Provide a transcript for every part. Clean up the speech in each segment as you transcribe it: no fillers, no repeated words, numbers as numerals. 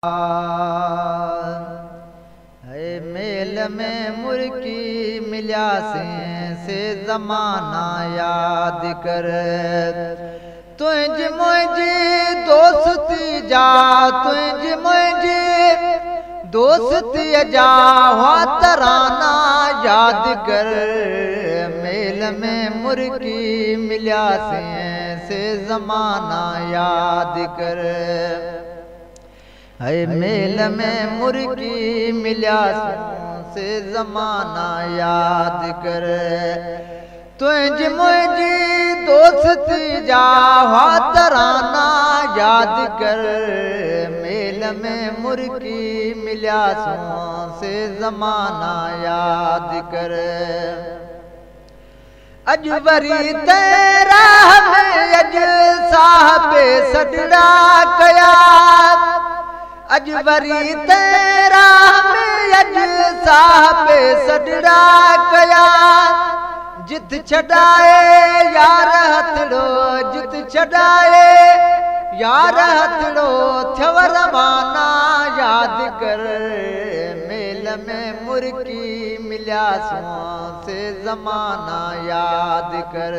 है मेल में मुर्की मिलियासीं से ज़माना याद कर तुझ मुझी दोस्ती जा तुझ मुझी दोस्ती जा हुआ तराना याद कर मेल में मुर्की मिलियासीं से ज़माना याद कर है मेल में मुर्गी मिलियासीं से ज़माना याद कर तुझ मुझी दोस्ती जा हुआ तराना याद कर मेल में मुर्गी मिलियासीं से ज़माना याद कर अज वरी तेरा में अज साहबे सदड़ा कया अज वरी तेरा में अज साहबे सदड़ा कया जित छड़ाए यार हथड़ो जित छड़ाए यार हथड़ो थियव रवाना याद कर मेल में मुर्गी मिलियासीं से ज़माना याद कर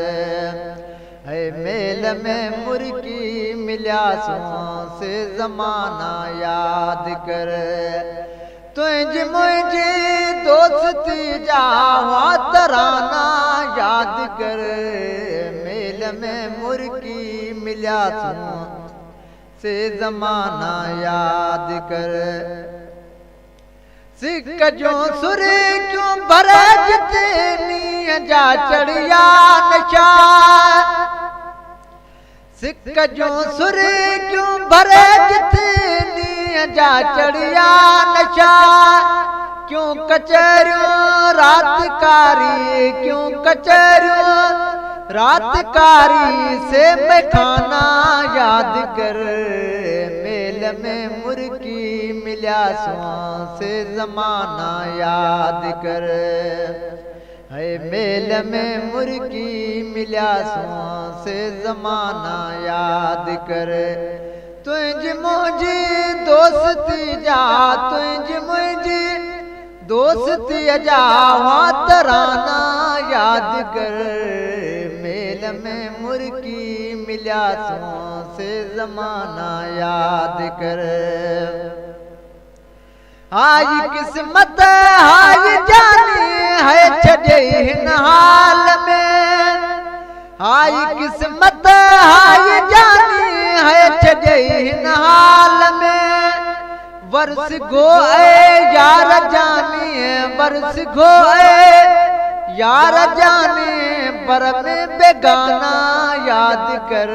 है मेल में मुर्गी मिलियासीं से ज़माना याद कर तुझ मुझी दोस्ती जा हुआ तराना याद कर मेल में मुर्गी मिलियासीं से ज़माना याद कर सिक जो सुर क्यों भरे जितनी जा चढ़िया नशा सिक जो सुर क्यों भरे जितनी जा चढ़िया नशा क्यों कचहरियों रातकारी क्यों कचहरियों रातकारी से मैं खाना याद कर मेल में मुर्गी मिलियासीं से ज़माना याद कर है मेल में मुर्गी मिलियासीं से ज़माना याद कर तुझ मुझी दोस्ती जा तुझ मुझी दोस्ती जा हुआ तराना याद कर मेल में मुर्गी मिलियासीं से ज़माना याद कर हाय किस्मत हाय जानी है छड़े हिन हाल में हाय किस्मत हाय जानी है छड़े हिन हाल में वर्ष गोए यार जानी वर्ष गोए यार जाने पर में बेगाना याद कर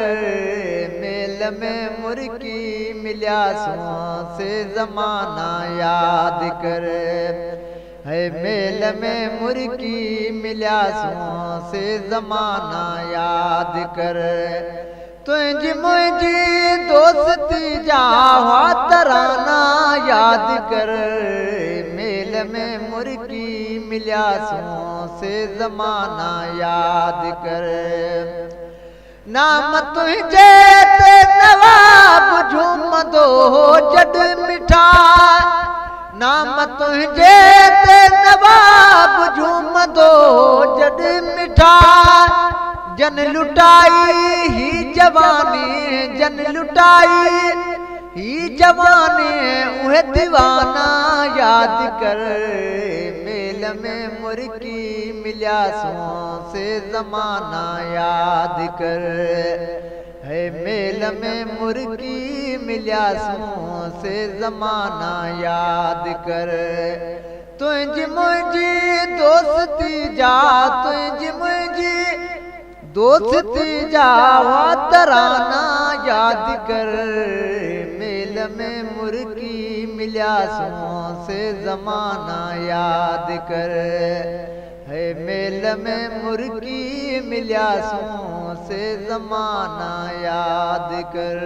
मेल में मुर्गी मिलियासीं से ज़माना याद कर है मेल में मुर्गी मिलियासीं से ज़माना याद कर तुझ मुझी दोस्ती जा हुआ तराना याद कर मेल में मुर्गी मिलियासीं से ज़माना याद कर नाम तुझे ते नवाब झूमदो जड मिठा नाम तुझे ते नवाब झूमदो जड मिठा जन लुटाई ही जवानी जन लुटाई ही जवानी उहे दीवाना याद कर मेल में मुर्गी मिलियासीं से ज़माना याद कर है मेल में मुर्गी मिलियासीं से ज़माना याद कर तुझ मुझी दोस्ती जा तुझ मुझी दोस्ती जा हुआ तराना याद कर मेल में मुर्गी मिलियासीं से ज़माना याद कर है मेल में मुर्गी मिलियासीं से ज़माना याद कर